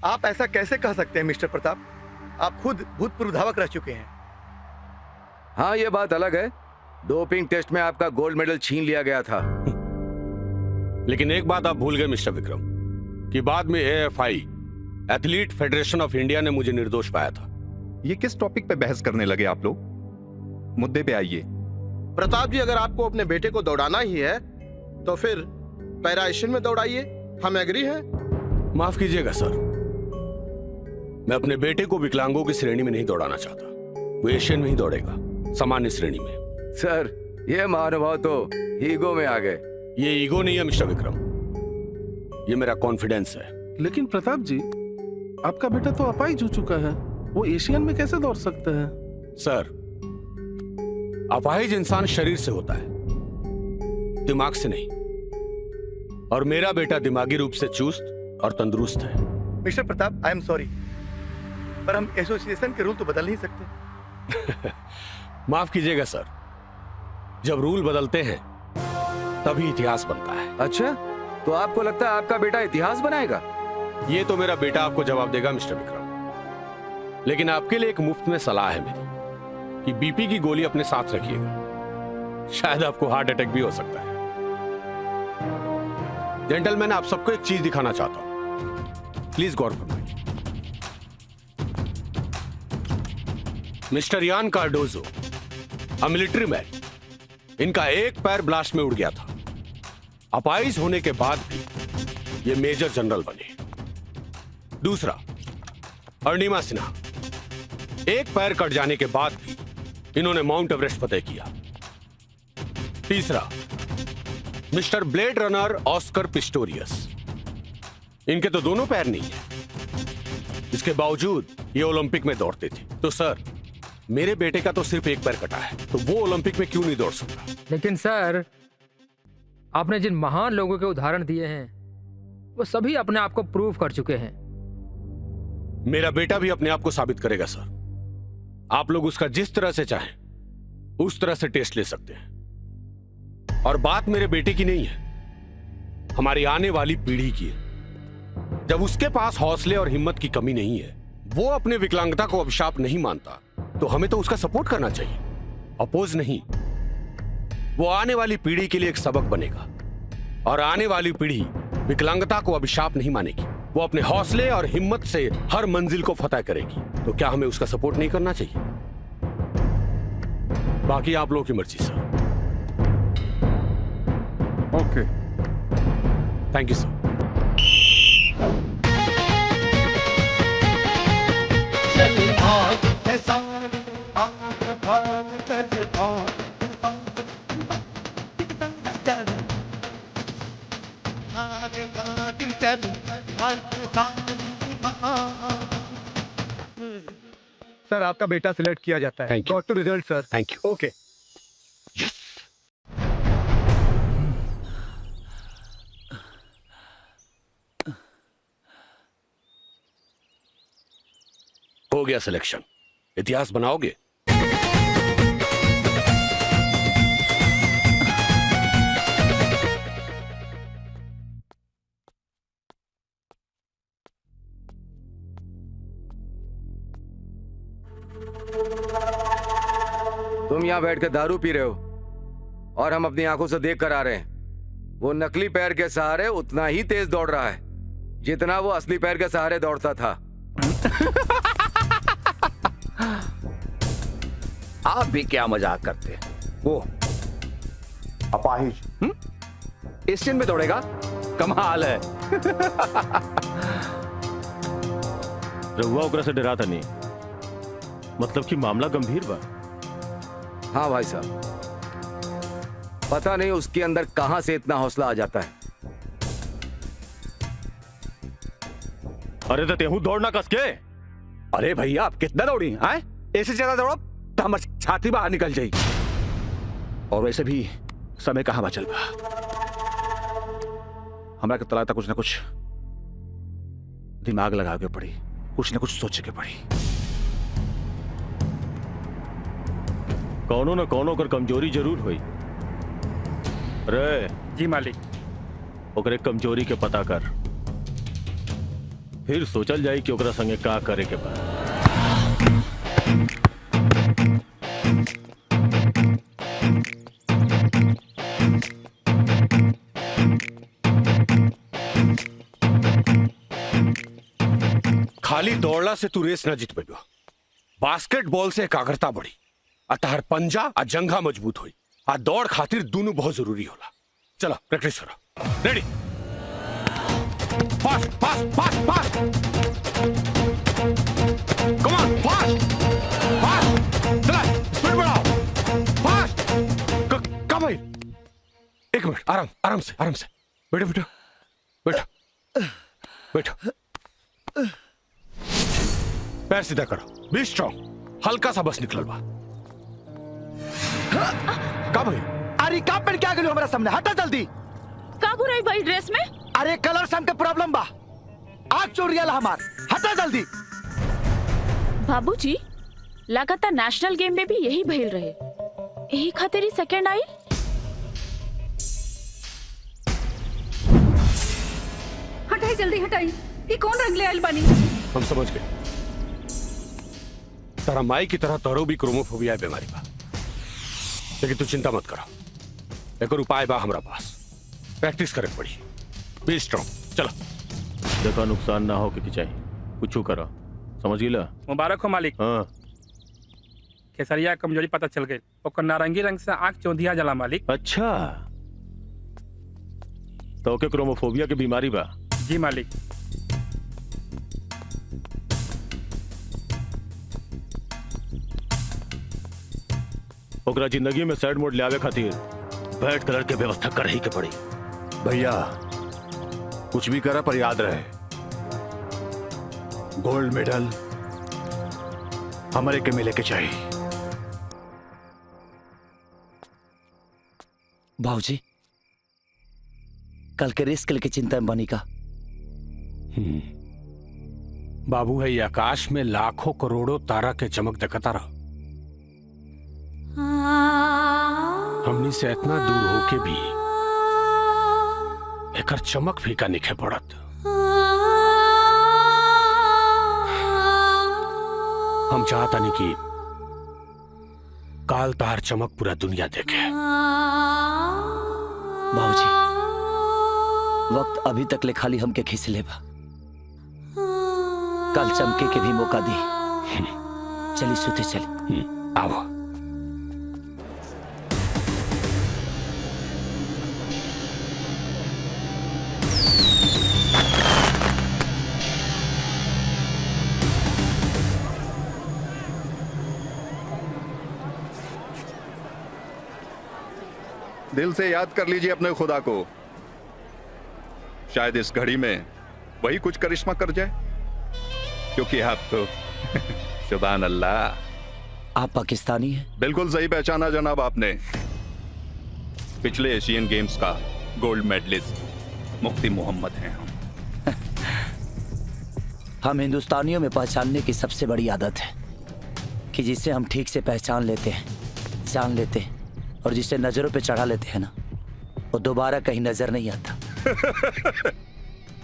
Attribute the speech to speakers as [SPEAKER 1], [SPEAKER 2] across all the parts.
[SPEAKER 1] आप ऐसा कैसे कह सकते हैं मिस्टर प्रताप? आप खुद भूतपूर्व धावक रह चुके हैं।
[SPEAKER 2] हाँ, ये बात अलग है। डोपिंग टेस्ट में आपका गोल्ड मेडल छीन लिया गया था।
[SPEAKER 3] लेकिन एक बात आप भूल गए मिस्टर विक्रम, कि बाद में AFI athlete federation of India ने मुझे निर्दोष पाया था।
[SPEAKER 4] ये किस टॉपिक पे बहस करने लगे आप लोग? मुद्दे पे आइए।
[SPEAKER 5] प्रताप जी, अगर आपको अपने बेटे को दौड़ाना ही है तो फिर पैरा एशियन में दौड़ाइए, हम एग्री हैं।
[SPEAKER 3] माफ कीजिएगा सर, मैं अपने बेटे को विकलांगों की श्रेणी में नहीं दौड़ाना चाहता। वो एशियन में ही दौड़ेगा, सामान्य श्रेणी में।
[SPEAKER 2] सर, ये महानुभाव तो ईगो में आ गए।
[SPEAKER 3] ये ईगो नहीं है मिस्टर विक्रम, ये मेरा कॉन्फिडेंस है।
[SPEAKER 6] लेकिन प्रताप जी, आपका बेटा तो अपाहिज हो चुका है, वो एशियन में कैसे दौड़ सकता है?
[SPEAKER 3] सर, अपाहिज इंसान शरीर से होता है, दिमाग से नहीं। और मेरा बेटा दिमागी रूप से चुस्त और तंदुरुस्त है।
[SPEAKER 1] Mister Pratap, I am sorry, पर हम एसोसिएशन के रूल तो बदल नहीं सकते।
[SPEAKER 3] माफ कीजिएगा सर, जब रूल बदलते हैं तभी इतिहास बनता है।
[SPEAKER 2] अच्छा, तो आपको लगता है आपका बेटा इतिहास बनाएगा?
[SPEAKER 3] ये तो मेरा बेटा आपको जवाब देगा मिस्टर विक्रम। लेकिन आपके लिए एक मुफ्त में सलाह है मेरी, कि बीपी की गोली अपने साथ रखिएगा, शायद आपको हार्ट अटैक भी हो सकता है। जेंटलमैन, आप सबको एक चीज दिखाना चाहता हूं, प्लीज गौर फरमाइए। मिस्टर यान कार्डोजो, अ मिलिट्री मैन, इनका एक पैर ब्लास्ट में उड़ गया था। अपाहिज होने के बाद भी ये मेजर जनरल बने। दूसरा, अर्णिमा सिन्हा, एक पैर कट जाने के बाद भी इन्होंने माउंट एवरेस्ट फतेह किया। तीसरा, mister blade runner Oscar Pistorius, इनके तो दोनों पैर नहीं है, इसके बावजूद ये ओलंपिक में दौड़ते थे। तो सर, मेरे बेटे का तो सिर्फ एक पैर कटा है, तो वो ओलंपिक में क्यों नहीं दौड़ सकता?
[SPEAKER 7] लेकिन सर, आपने जिन महान लोगों के उदाहरण दिए हैं वो सभी अपने आप को प्रूव कर चुके हैं।
[SPEAKER 3] मेरा बेटा भी अपने आप को साबित करेगा सर। आप लोग उसका जिस तरह से चाहें उस तरह से टेस्ट ले सकते हैं। और बात मेरे बेटे की नहीं है, हमारी आने वाली पीढ़ी की है। जब उसके पास हौसले और हिम्मत की कमी नहीं है, वो अपने विकलांगता को अभिशाप नहीं मानता, तो हमें तो उसका सपोर्ट करना चाहिए, अपोज नहीं। वो आने वाली पीढ़ी के लिए एक सबक बनेगा, और आने वाली पीढ़ी विकलांगता को अभिशाप नहीं मानेगी। वो अपने हौसले और हिम्मत से हर मंजिल को फतह करेगी। तो क्या हमें उसका सपोर्ट नहीं करना चाहिए? बाकी आप लोगों की मर्जी sir.
[SPEAKER 4] Okay,
[SPEAKER 3] thank you sir.
[SPEAKER 1] Sir, आपका बेटा सिलेक्ट किया जाता है।
[SPEAKER 3] Thank you.
[SPEAKER 1] Got to result sir.
[SPEAKER 3] Thank you.
[SPEAKER 1] Okay.
[SPEAKER 3] हो गया सिलेक्शन। इतिहास बनाओगे?
[SPEAKER 2] तुम यहाँ बैठ कर दारू पी रहे हो और हम अपनी आंखों से देख कर आ रहे हैं। वो नकली पैर के सहारे उतना ही तेज दौड़ रहा है जितना वो असली पैर के सहारे दौड़ता था।
[SPEAKER 8] आप भी क्या मजाक करते हैं? वो अपाहिज एशियन में दौड़ेगा? कमाल है।
[SPEAKER 9] रहुआ ओकरा से डरा था नहीं, मतलब कि मामला गंभीर बा।
[SPEAKER 2] हाँ भाई साहब, पता नहीं उसके अंदर कहां से इतना हौसला आ जाता है।
[SPEAKER 9] अरे तो तेहू दौड़ना कस के।
[SPEAKER 8] अरे भैया, आप कितना दौड़ी आए? ऐसे ज्यादा दौड़ो तो हमारी छाती बाहर निकल जाएगी। और वैसे भी समय कहां बचल बा। हमारा के तला कुछ ना कुछ दिमाग लगा के पड़ी, कुछ ना कुछ सोचे के पड़ी।
[SPEAKER 9] कौनो न कौनो कर कमजोरी जरूर हुई। रे
[SPEAKER 7] जी मालिक।
[SPEAKER 9] ओकरे कमजोरी के पता कर, फिर सोचल जाई कि ओकरा संगे का करे के बा।
[SPEAKER 3] खाली दौड़ला से तू रेस ना जीत पेबो। बास्केटबॉल से एकाग्रता बढ़ी, अतहर पंजा आ जंघा मजबूत हुई। आ दौड़ खातिर दोनों बहुत जरूरी होला। चलो प्रैक्टिस करो। Ready, fast fast fast fast, come on, fast fast, चला स्पीड बढ़ाओ, फास्ट। कब भाई, एक मिनट, आराम आराम से बैठो बैठो बैठो बैठो। पैर सीधा करो, बी स्ट्रॉन्ग। हल्का सा बस निकलल बा। का भाई?
[SPEAKER 10] अरे का पेन क्या गलो हमरा सामने, हटा जल्दी।
[SPEAKER 11] का बुराई भाई ड्रेस में?
[SPEAKER 10] अरे कलर सम के प्रॉब्लम बा, आग चोरियल हमार, हटा जल्दी।
[SPEAKER 11] बाबूजी, लगातार नेशनल गेम में भी यही भइल रहे, यही खातिर ही सेकंड आई।
[SPEAKER 12] हटाई जल्दी हटाई, ये कौन रंग ले आइल बानी?
[SPEAKER 3] हम समझ गए। तारा माई की तरह तोरो भी क्रोमोफोबिया बीमारी बा, लेकिन तू चिंता मत करो, एक उपाय बा हमरा पास। प्रैक्टिस करे पड़ी, बी स्ट्रॉन्ग। चलो
[SPEAKER 9] देखो नुकसान ना हो के चाहिए, कुछ करो, समझ गिला?
[SPEAKER 13] मुबारक हो मालिक।
[SPEAKER 9] हाँ,
[SPEAKER 13] केसरिया कमजोरी पता चल गई, ओकर नारंगी रंग से आंख चौंधिया जला मालिक।
[SPEAKER 9] अच्छा तो के क्रोमोफोबिया की बीमारी बा?
[SPEAKER 13] जी मालिक।
[SPEAKER 9] ओकरा जिंदगी में सैड मोड लावे खातिर बैड कलर के व्यवस्था कर ही के पड़ी।
[SPEAKER 8] भैया कुछ भी करा पर याद रहे, गोल्ड मेडल हमारे के मिले के चाहिए।
[SPEAKER 10] भाऊजी, कल के रेस के चिंता में बनी का?
[SPEAKER 3] बाबू है, ये आकाश में लाखों करोड़ों तारा के चमक देखता रहो। हमनी से इतना दूर होके भी एकर चमक फीका निखे पड़त। हम चाहता नहीं कि काल तार चमक पूरा दुनिया देखे।
[SPEAKER 10] भाऊजी, वक्त अभी तक ले खाली हमके खींच लेबा, कल चमके के भी मौका दी। चली सुते चली।
[SPEAKER 3] आओ।
[SPEAKER 4] दिल से याद कर लीजिए अपने खुदा को, शायद इस घड़ी में वही कुछ करिश्मा कर जाए, क्योंकि आप तो सुभान अल्लाह।
[SPEAKER 10] आप पाकिस्तानी हैं?
[SPEAKER 4] बिल्कुल सही पहचाना जनाब आपने। पिछले एशियन गेम्स का गोल्ड मेडलिस्ट मुफ्ती मोहम्मद हैं हम।
[SPEAKER 10] हम हिंदुस्तानियों में पहचानने की सबसे बड़ी आदत है कि जिसे हम ठीक से पहचान लेते हैं, जान लेते हैं, और जिसे नजरों पे चढ़ा लेते हैं ना, वो दोबारा कहीं नजर नहीं आता।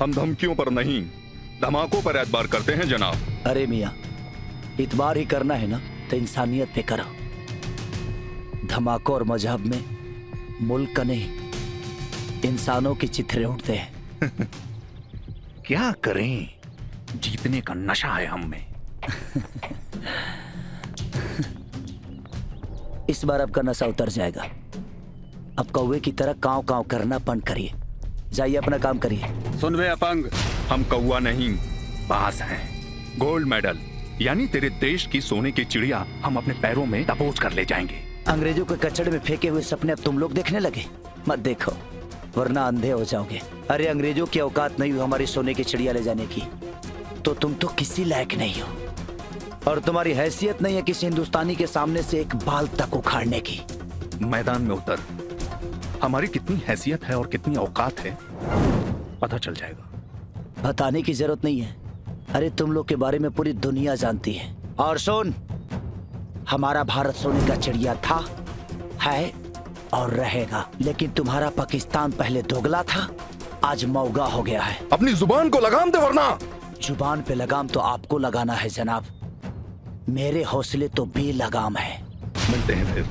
[SPEAKER 4] हम धमकियों पर नहीं, धमाकों पर एतबार करते हैं जनाब।
[SPEAKER 10] अरे मियाँ, इतबार ही करना है ना तो इंसानियत पे करो। धमाकों और मजहब में मुल्क का नहीं, इंसानों की चित्रे उठते हैं।
[SPEAKER 4] क्या करें, जीतने का नशा है हम में।
[SPEAKER 10] इस बार आपका नशा उतर जाएगा। अब कौवे की तरह कांव कांव करना बंद करिए, जाइए अपना काम करिए।
[SPEAKER 4] सुन वे अपंग, हम कौवा नहीं बाज हैं। गोल्ड मेडल यानी तेरे देश की सोने की चिड़िया हम अपने पैरों में दबोच कर ले जाएंगे।
[SPEAKER 10] अंग्रेजों के कचड़े में फेंके हुए सपने अब तुम लोग देखने लगे? मत देखो वरना अंधे हो जाओगे। अरे अंग्रेजों की औकात नहीं हो हमारी सोने की चिड़िया ले जाने की, तो तुम तो किसी लायक नहीं हो, और तुम्हारी हैसियत नहीं है किसी हिंदुस्तानी के सामने से एक बाल तक उखाड़ने की।
[SPEAKER 4] मैदान में उतर, हमारी कितनी हैसियत है और कितनी औकात है पता चल जाएगा।
[SPEAKER 10] बताने की जरूरत नहीं है, अरे तुम लोग के बारे में पूरी दुनिया जानती है। और सुन, हमारा भारत सोने का चिड़िया था, है और रहेगा, लेकिन तुम्हारा पाकिस्तान पहले दोगला था, आज मौगा हो गया है।
[SPEAKER 4] अपनी जुबान को लगाम दे वरना
[SPEAKER 10] जुबान पे लगाम तो आपको लगाना है जनाब, मेरे हौसले तो बेलगाम है।
[SPEAKER 4] मिलते हैं फिर।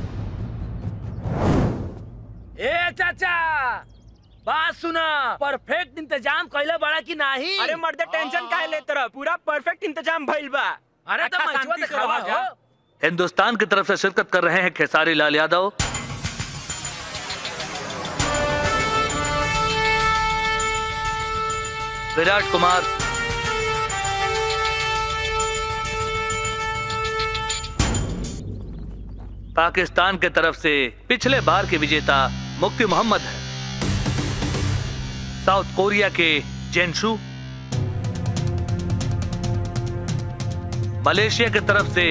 [SPEAKER 14] ए चाचा, बात सुना, परफेक्ट इंतजाम कइले बड़ा कि नाही?
[SPEAKER 13] अरे मर्द टेंशन काहे लेत रह, पूरा परफेक्ट इंतजाम भइल बा।
[SPEAKER 14] अरे तो मचुआ दिखावा हो।
[SPEAKER 15] हिंदुस्तान की तरफ से शिरकत कर रहे हैं खेसारी लाल यादव, विराट कुमार, पाकिस्तान के तरफ से पिछले बार के विजेता मुफ्ती मोहम्मद है, साउथ कोरिया के जेनशु, मलेशिया की तरफ से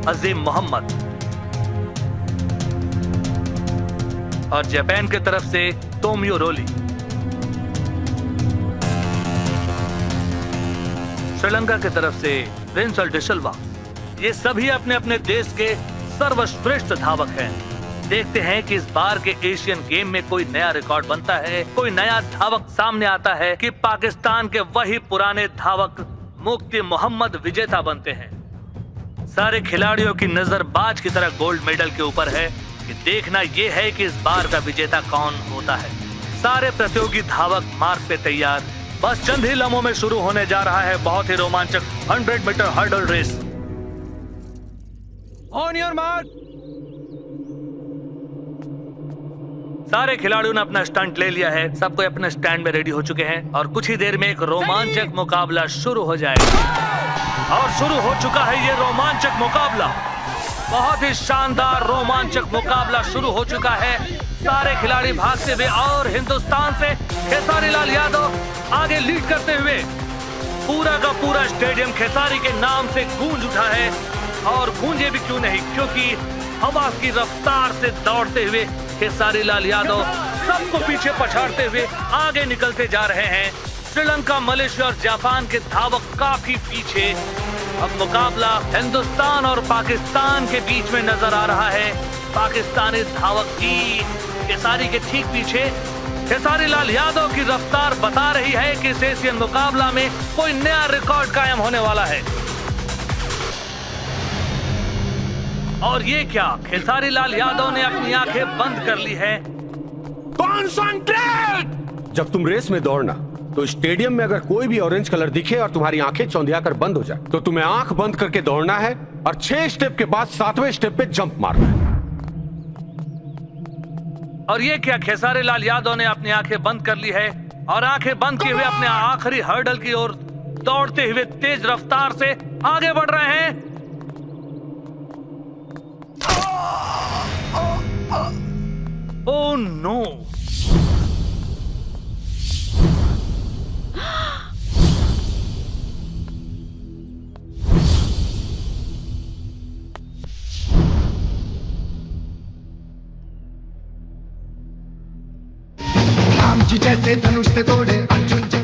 [SPEAKER 15] अजीम मोहम्मद और जापान की तरफ से तोमियो रोली। श्रीलंका की तरफ से विंसल डिसिल्वा। ये सभी अपने अपने देश के सर्वश्रेष्ठ धावक हैं। देखते हैं कि इस बार के एशियन गेम में कोई नया रिकॉर्ड बनता है, कोई नया धावक सामने आता है कि पाकिस्तान के वही पुराने धावक मुफ्ती मोहम्मद विजेता बनते हैं। सारे खिलाड़ियों की नजर बाज की तरह गोल्ड मेडल के ऊपर है कि देखना यह है कि इस बार का विजेता कौन होता है। सारे प्रतियोगी धावक मार्ग पे तैयार, बस चंद ही लम्हों में शुरू होने जा रहा है बहुत ही रोमांचक 100 metre hurdle race.
[SPEAKER 14] On your mark.
[SPEAKER 15] सारे खिलाड़ियों ने अपना स्टंट ले लिया है, सब कोई अपने स्टैंड में रेडी हो चुके हैं और कुछ ही देर में एक रोमांचक मुकाबला शुरू हो जाएगा। और शुरू हो चुका है ये रोमांचक मुकाबला, बहुत ही शानदार रोमांचक मुकाबला शुरू हो चुका है। सारे खिलाड़ी भागते हुए और हिंदुस्तान से खेसारी लाल यादव आगे लीड करते हुए। पूरा का पूरा स्टेडियम खेसारी के नाम से गूंज उठा है और गूंजे भी क्यों नहीं, क्योंकि हवा की रफ्तार से दौड़ते हुए खेसारी लाल यादव सबको पीछे पछाड़ते हुए आगे निकलते जा रहे हैं। श्रीलंका, मलेशिया और जापान के धावक काफी पीछे। अब मुकाबला हिंदुस्तान और पाकिस्तान के बीच में नजर आ रहा है। पाकिस्तानी धावक भी खेसारी के ठीक पीछे। खेसारी लाल यादव की रफ्तार बता रही है कि इस एशियन मुकाबला में कोई नया रिकॉर्ड कायम होने वाला है। और ये क्या, खेसारी लाल यादव ने अपनी आंखें बंद कर ली है।
[SPEAKER 3] कॉन्संट्रेट! जब तुम रेस में दौड़ना तो स्टेडियम में अगर कोई भी ऑरेंज कलर दिखे और तुम्हारी आंखें चौंधिया कर बंद हो जाए तो तुम्हें आंख बंद करके दौड़ना है और 6 स्टेप के बाद 7वें स्टेप पे जंप मारना है।
[SPEAKER 15] और ये क्या, खेसारी लाल यादव ने अपनी आंखें बंद कर ली है और आंखें बंद किए हुए अपने आखिरी हर्डल की ओर दौड़ते हुए तेज रफ्तार से आगे बढ़ रहे हैं। Oh no!
[SPEAKER 16] राम जी जैसे धनुष से तोड़े अर्जुन जी।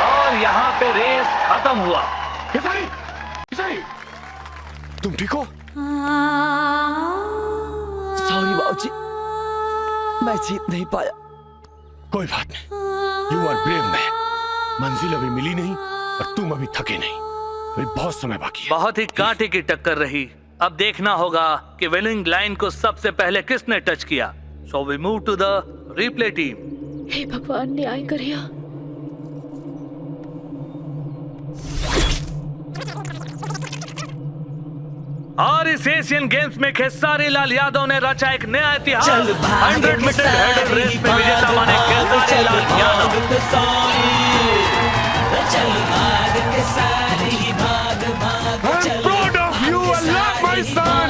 [SPEAKER 15] और यहाँ पे रेस खत्म हुआ।
[SPEAKER 3] खेसारी, खेसारी, तुम ठीक हो?
[SPEAKER 10] सॉरी बाबूजी, मैं जीत नहीं पाया।
[SPEAKER 3] कोई बात नहीं, यू आर ब्रेव मैन। मंजिल अभी मिली नहीं और तुम अभी थके नहीं, अभी बहुत समय बाकी है।
[SPEAKER 15] बहुत ही कांटे की टक्कर रही। अब देखना होगा कि विनिंग लाइन को सबसे पहले किसने टच किया। So we move to the replay team.
[SPEAKER 11] हे भगवान, न्याय करिया।
[SPEAKER 15] और इस एशियन गेम्स में खेसारी लाल यादव ने रचा एक नया इतिहास। 100 मीटर हर्डल रेस में विजेता बने Khesari Lal Yadav.
[SPEAKER 3] I'm proud of you a lot, my son.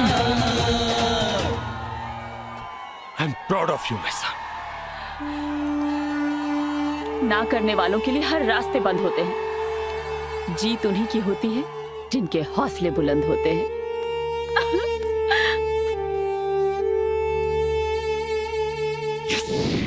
[SPEAKER 3] I'm proud of you, my son.
[SPEAKER 11] ना करने वालों के लिए हर रास्ते बंद होते हैं। जीत उन्हीं की होती है जिनके हौसले बुलंद होते हैं।
[SPEAKER 16] Yes!